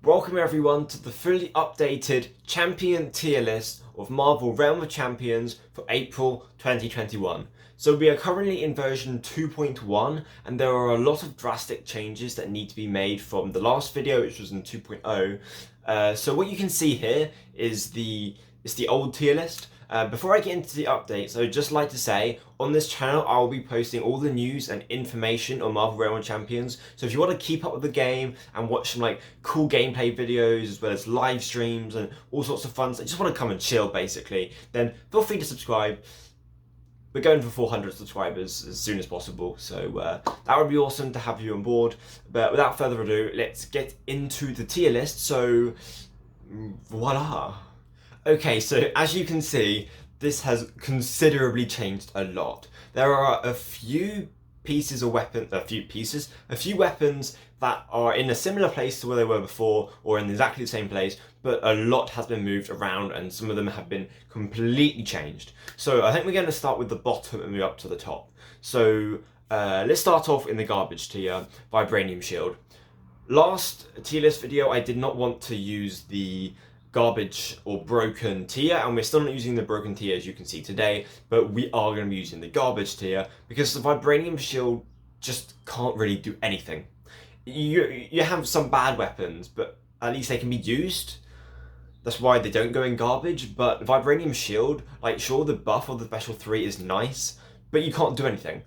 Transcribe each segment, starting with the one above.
Welcome everyone to the fully updated champion tier list of Marvel Realm of Champions for April 2021. So we are currently in version 2.1 and there are a lot of drastic changes that need to be made from the last video, which was in 2.0. So what you can see here is the old tier list. Before I get into the updates, I would just like to say, on this channel I'll be posting all the news and information on Marvel Realm of Champions, so if you want to keep up with the game and watch some cool gameplay videos as well as live streams and all sorts of fun, so just want to come and chill basically, then feel free to subscribe. We're going for 400 subscribers as soon as possible, so that would be awesome to have you on board. But without further ado, let's get into the tier list. So voila. Okay, so as you can see, this has considerably changed a lot. There are a few pieces of weapons that are in a similar place to where they were before, or in exactly the same place, but a lot has been moved around and some of them have been completely changed. So I think we're going to start with the bottom and move up to the top. So let's start off in the garbage tier, Vibranium Shield. Last tier list video, I did not want to use the garbage or broken tier, and we're still not using the broken tier as you can see today, but we are going to be using the garbage tier because the Vibranium Shield just can't really do anything. You have some bad weapons, but at least they can be used. That's why they don't go in garbage. But Vibranium Shield, sure, the buff of the special 3 is nice, but you can't do anything.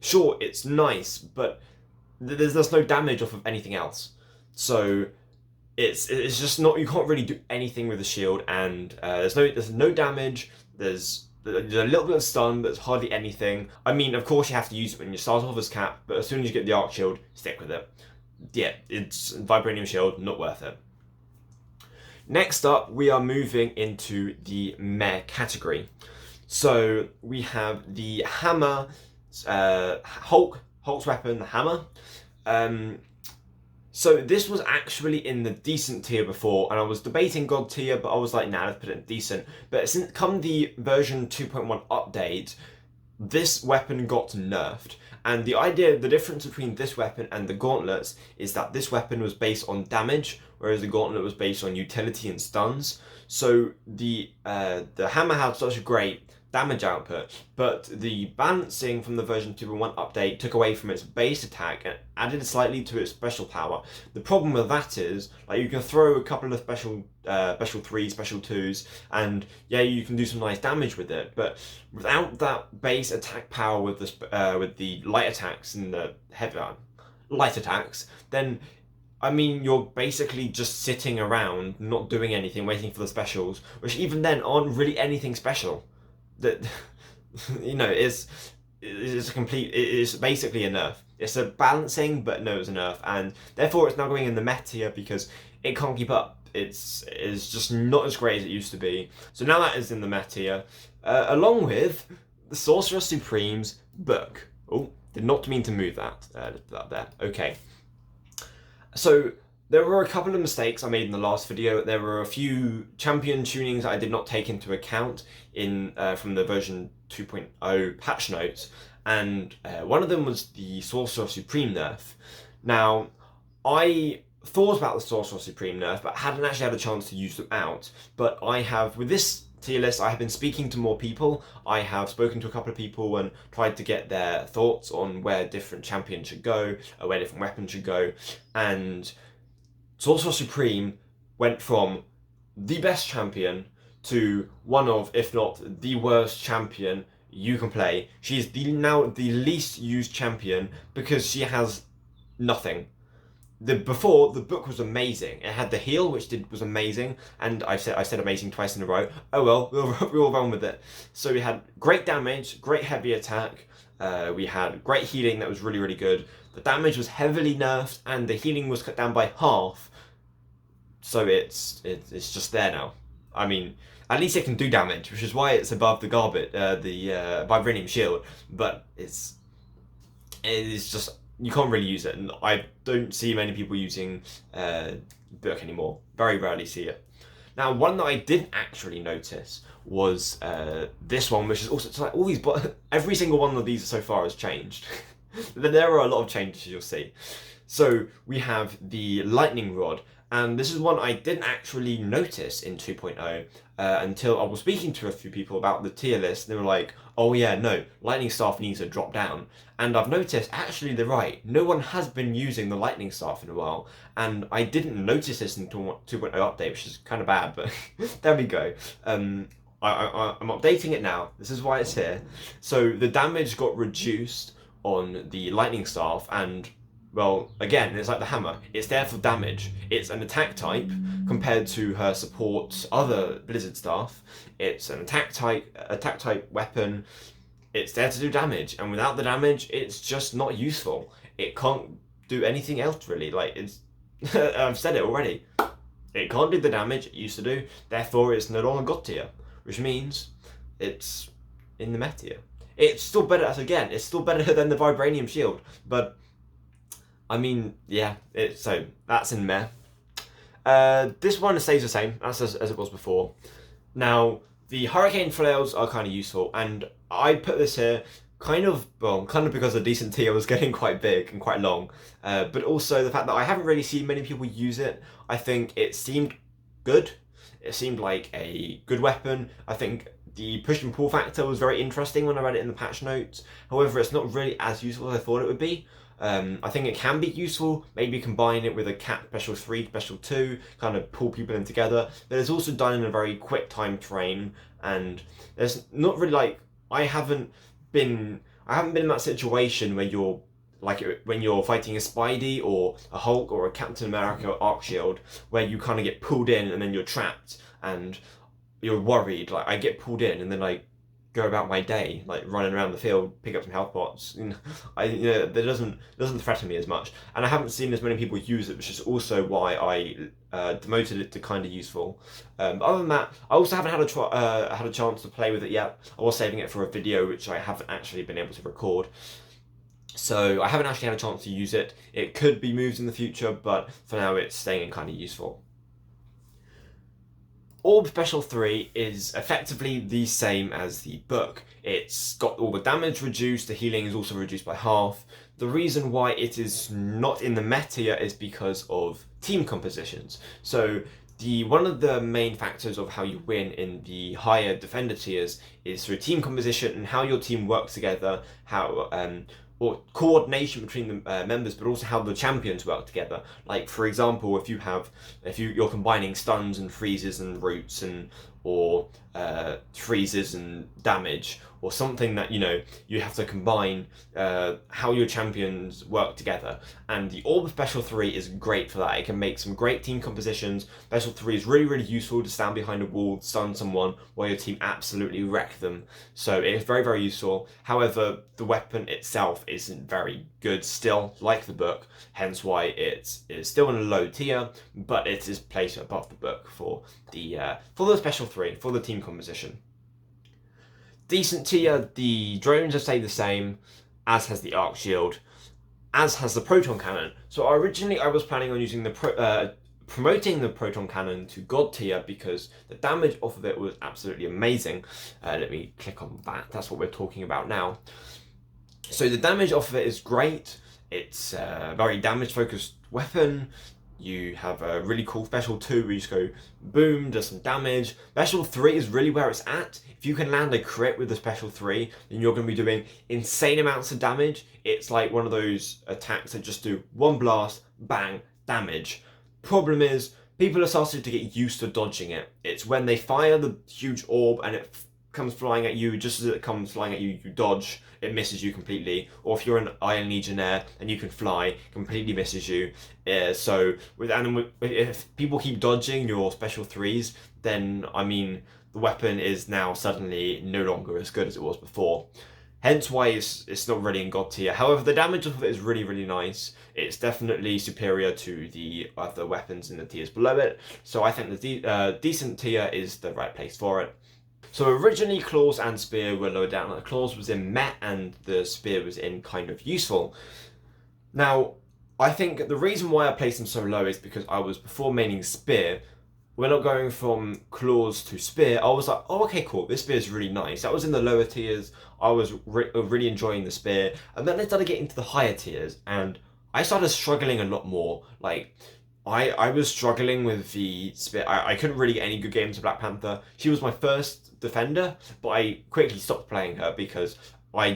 Sure, it's nice, but there's no damage off of anything else. So it's just not, you can't really do anything with the shield, and there's no damage, there's a little bit of stun, but it's hardly anything. I mean, of course you have to use it when you start off as Cap, but as soon as you get the Arc Shield, stick with it. Yeah, it's Vibranium Shield, not worth it. Next up, we are moving into the meh category. So we have the hammer, Hulk's weapon, the hammer. So this was actually in the decent tier before, and I was debating God tier, but I was like, nah, let's put it in decent. But since come the version 2.1 update, this weapon got nerfed. And the difference between this weapon and the gauntlets is that this weapon was based on damage, whereas the gauntlet was based on utility and stuns. So the hammer had such a great damage output, but the balancing from the version 2.1 update took away from its base attack and added slightly to its special power. The problem with that is, you can throw a couple of special 3s, special 2s, and yeah, you can do some nice damage with it, but without that base attack power with the light attacks and the heavy light attacks, then I mean, you're basically just sitting around, not doing anything, waiting for the specials, which even then aren't really anything special. That is basically a nerf. It's a balancing, but no, it's a nerf, and therefore it's now going in the meh tier because it can't keep up. It's just not as great as it used to be. So now that is in the meh tier, along with the Sorcerer Supreme's book. Oh, did not mean to move that. There. Okay. So there were a couple of mistakes I made in the last video. There were a few champion tunings that I did not take into account from the version 2.0 patch notes, and one of them was the Sorcerer Supreme nerf. Now, I thought about the Sorcerer Supreme nerf, but hadn't actually had a chance to use them out. But I have, with this tier list, I have been speaking to more people. I have spoken to a couple of people and tried to get their thoughts on where different champions should go, or where different weapons should go, and Sorcerer Supreme went from the best champion to one of, if not the worst champion you can play. She is now the least used champion because she has nothing. Before, the book was amazing. It had the heal, which was amazing, and I said amazing twice in a row. Oh well, we'll run with it. So we had great damage, great heavy attack. We had great healing that was really, really good. The damage was heavily nerfed, and the healing was cut down by half. So it's just there now. I mean, at least it can do damage, which is why it's above the Vibranium Shield. But it's just, you can't really use it, and I don't see many people using book anymore. Very rarely see it. Now, one that I didn't actually notice was this one, which is also all these. Every single one of these so far has changed. There are a lot of changes you'll see. So we have the lightning rod, and this is one I didn't actually notice in 2.0 until I was speaking to a few people about the tier list. They were like, oh yeah, no, lightning staff needs to drop down. And I've noticed, actually they're right, no one has been using the lightning staff in a while, and I didn't notice this until 2.0 update, which is kind of bad, but there we go. I'm updating it now. This is why it's here. So the damage got reduced on the lightning staff, and well, again, it's like the hammer. It's there for damage. It's an attack type compared to her support other Blizzard staff. It's an attack type weapon. It's there to do damage, and without the damage, it's just not useful. It can't do anything else really. Like it's, I've said it already. It can't do the damage it used to do. Therefore, it's no longer God tier, which means it's in the meta tier. It's still better. Again, it's still better than the Vibranium Shield, but I mean, yeah, so that's in meh. This one stays the same as it was before. Now, the Hurricane Flails are kind of useful, and I put this here kind of because the decent tier was getting quite big and quite long, but also the fact that I haven't really seen many people use it. I think it seemed good. It seemed like a good weapon. I think the push and pull factor was very interesting when I read it in the patch notes. However, it's not really as useful as I thought it would be. I think it can be useful, maybe combine it with a cat special 3, special 2, kind of pull people in together, but it's also done in a very quick time frame, and there's not really like, I haven't been in that situation where you're like when you're fighting a Spidey or a Hulk or a Captain America or Arc Shield, where you kind of get pulled in and then you're trapped and you're worried. Like I get pulled in and then I go about my day, like running around the field, pick up some health pots. That doesn't threaten me as much, and I haven't seen as many people use it, which is also why I demoted it to kind of useful. But other than that, I also haven't had a chance to play with it yet. I was saving it for a video, which I haven't actually been able to record. So I haven't actually had a chance to use it. It could be moved in the future, but for now it's staying kind of useful. Orb Special 3 is effectively the same as the book. It's got all the damage reduced, the healing is also reduced by half. The reason why it is not in the meta is because of team compositions. So one of the main factors of how you win in the higher defender tiers is through team composition and how your team works together, how or coordination between the members, but also how the champions work together. Like for example, if you're combining stuns and freezes and roots or freezes and damage, or something that you have to combine how your champions work together. And the Orb Special 3 is great for that. It can make some great team compositions. Special 3 is really, really useful to stand behind a wall, stun someone while your team absolutely wreck them. So it's very, very useful. However, the weapon itself isn't very good still, like the book, hence why it is still in a low tier, but it is placed above the book for the Special 3, for the team composition. Decent tier, the drones have stayed the same, as has the Arc Shield, as has the Proton Cannon. So originally I was planning on using promoting the Proton Cannon to God tier because the damage off of it was absolutely amazing. Let me click on that, that's what we're talking about now. So the damage off of it is great. It's a very damage focused weapon. You have a really cool Special 2 where you just go boom, does some damage. Special 3 is really where it's at. If you can land a crit with the Special 3, then you're going to be doing insane amounts of damage. It's like one of those attacks that just do one blast, bang, damage. Problem is, people are starting to get used to dodging it. It's when they fire the huge orb and it comes flying at you, just as it comes flying at you, you dodge, it misses you completely. Or if you're an Iron Legionnaire and you can fly, completely misses you. So if people keep dodging your Special 3s, then I mean the weapon is now suddenly no longer as good as it was before. Hence why it's not really in God tier. However, the damage of it is really, really nice. It's definitely superior to the other weapons in the tiers below it. So I think the decent tier is the right place for it. So originally Claws and Spear were lower down. The Claws was in meh and the Spear was in kind of useful. Now, I think the reason why I placed them so low is because I was before maining Spear. We're not going from Claws to Spear. I was like, oh, okay, cool. This Spear is really nice. That was in the lower tiers. I was really enjoying the Spear. And then I started getting to the higher tiers and I started struggling a lot more. Like, I was struggling with the Spear. I couldn't really get any good games of Black Panther. She was my first defender, but I quickly stopped playing her because I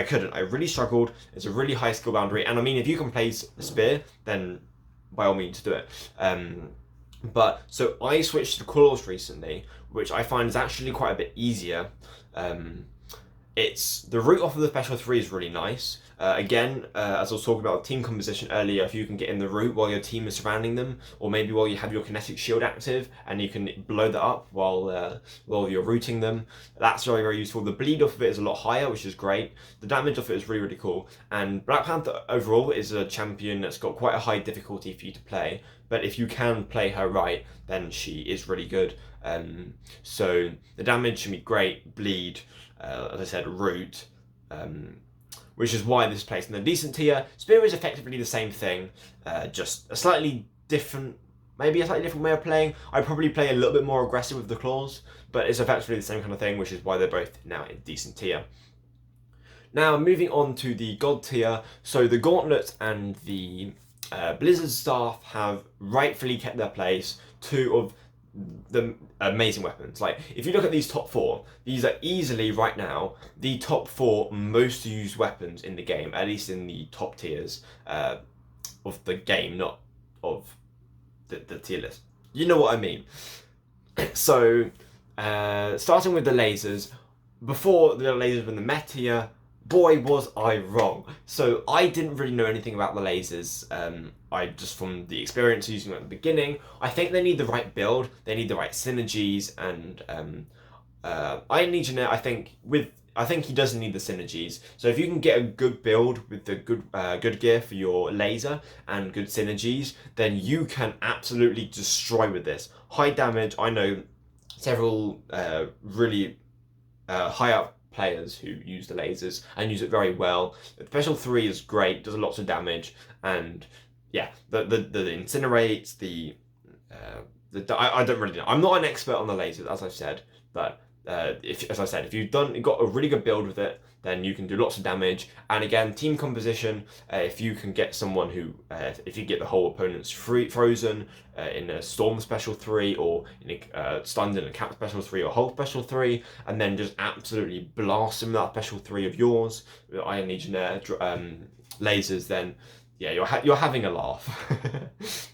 couldn't. I really struggled. It's a really high skill boundary, and I mean, if you can play Spear, then by all means do it. But so I switched to claws recently, which I find is actually quite a bit easier. It's the route off of the special 3 is really nice. Again, as I was talking about team composition earlier, if you can get in the route while your team is surrounding them, or maybe while you have your kinetic shield active and you can blow that up while you're rooting them, that's very, very useful. The bleed off of it is a lot higher, which is great. The damage off it is really, really cool. And Black Panther overall is a champion that's got quite a high difficulty for you to play, but if you can play her right, then she is really good. So the damage should be great, bleed, as I said, root, which is why this is placed in a decent tier. Spear is effectively the same thing, just a slightly different, maybe a slightly different way of playing. I probably play a little bit more aggressive with the claws, but it's effectively the same kind of thing, which is why they're both now in decent tier. Now, moving on to the God tier. So the Gauntlet and the Blizzard Staff have rightfully kept their place, two of the amazing weapons. Like, if you look at these top 4, these are easily right now the top 4 most used weapons in the game, at least in the top tiers of the game, not of the tier list. You know what I mean. So starting with the lasers, before the lasers were in the meta tier, boy was I wrong. So I didn't really know anything about the lasers. I just, from the experience using them at the beginning, I think they need the right build, they need the right synergies, and I think he doesn't need the synergies. So if you can get a good build with the good gear for your laser and good synergies, then you can absolutely destroy with this. High damage. I know several really high up players who use the lasers and use it very well. The special 3 is great, does lots of damage, and yeah, the incinerates, I don't really know. I'm not an expert on the lasers, as I've said, but if you've got a really good build with it, then you can do lots of damage. And again, team composition, if you can get someone who, if you get the whole opponent's frozen in a storm special 3, or in a stunned in a cap special 3 or hold special 3, and then just absolutely blast them with that special 3 of yours with Iron Legionnaire lasers, then yeah, you're having a laugh.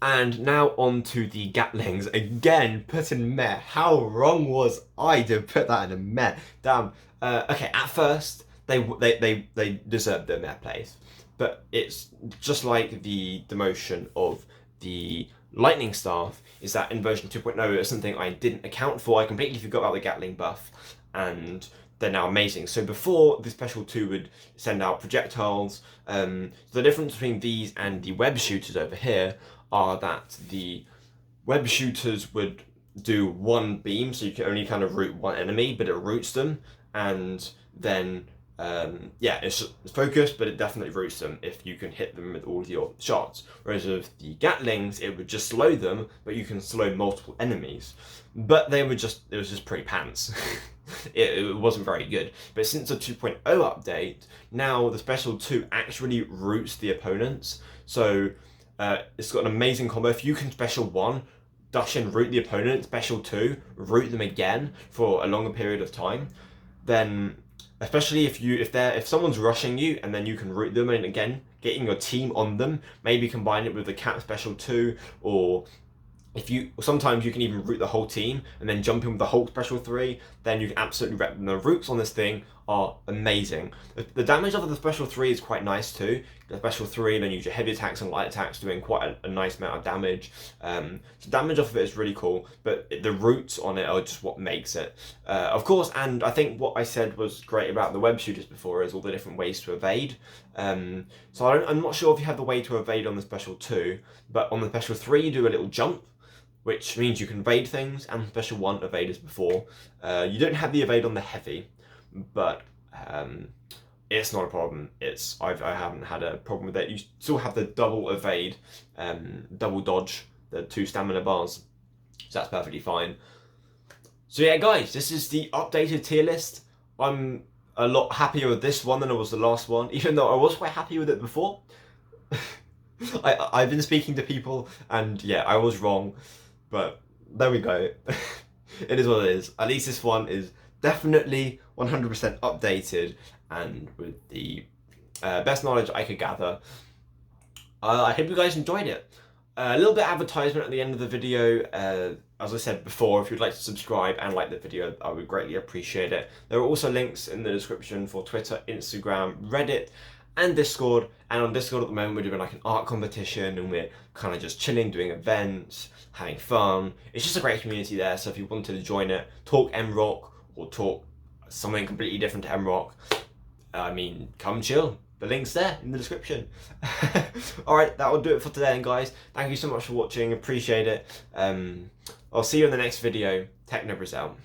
And now on to the Gatlings. Again, put in meh. How wrong was I to put that in a meh? Damn. Okay, at first, they deserved their meh place. But it's just like the demotion of the Lightning Staff, is that in version 2.0 it's something I didn't account for. I completely forgot about the Gatling buff, and they're now amazing. So before, the special 2 would send out projectiles. So the difference between these and the web shooters over here are that the web shooters would do one beam, so you can only kind of root one enemy, but it roots them, and then yeah, it's focused, but it definitely roots them if you can hit them with all of your shots. Whereas with the Gatlings, it would just slow them, but you can slow multiple enemies. But it was just pretty pants. It wasn't very good. But since the 2.0 update, now the special 2 actually roots the opponents. So it's got an amazing combo. If you can special 1, dash in, root the opponent, special 2, root them again for a longer period of time, then especially if someone's rushing you and then you can root them, and again getting your team on them, maybe combine it with the cap special 2, or sometimes you can even root the whole team and then jump in with the whole special 3, then you can absolutely wreck them. The roots on this thing are amazing. The damage of the special 3 is quite nice too. The special 3, then use your heavy attacks and light attacks, doing quite a nice amount of damage. So damage off of it is really cool, but the roots on it are just what makes it. Of course, and I think what I said was great about the web shooters before is all the different ways to evade. So I'm not sure if you have the way to evade on the special 2, but on the special 3 you do a little jump, which means you can evade things, and special 1 evade as before. You don't have the evade on the heavy, but it's not a problem. I haven't had a problem with it. You still have the double evade, double dodge, the 2 stamina bars, so that's perfectly fine. So yeah, guys, this is the updated tier list. I'm a lot happier with this one than I was the last one, even though I was quite happy with it before. I've been speaking to people, and yeah, I was wrong, but there we go. It is what it is. At least this one is definitely 100% updated, and with the best knowledge I could gather. I hope you guys enjoyed it. A little bit of advertisement at the end of the video. As I said before, if you'd like to subscribe and like the video, I would greatly appreciate it. There are also links in the description for Twitter, Instagram, Reddit, and Discord. And on Discord at the moment, we're doing like an art competition, and we're kind of just chilling, doing events, having fun. It's just a great community there. So if you wanted to join it, talk MROC or talk something completely different to MROC, I mean, come chill. The link's there in the description. Alright, that will do it for today, and guys, thank you so much for watching. Appreciate it. I'll see you in the next video. Technobras out.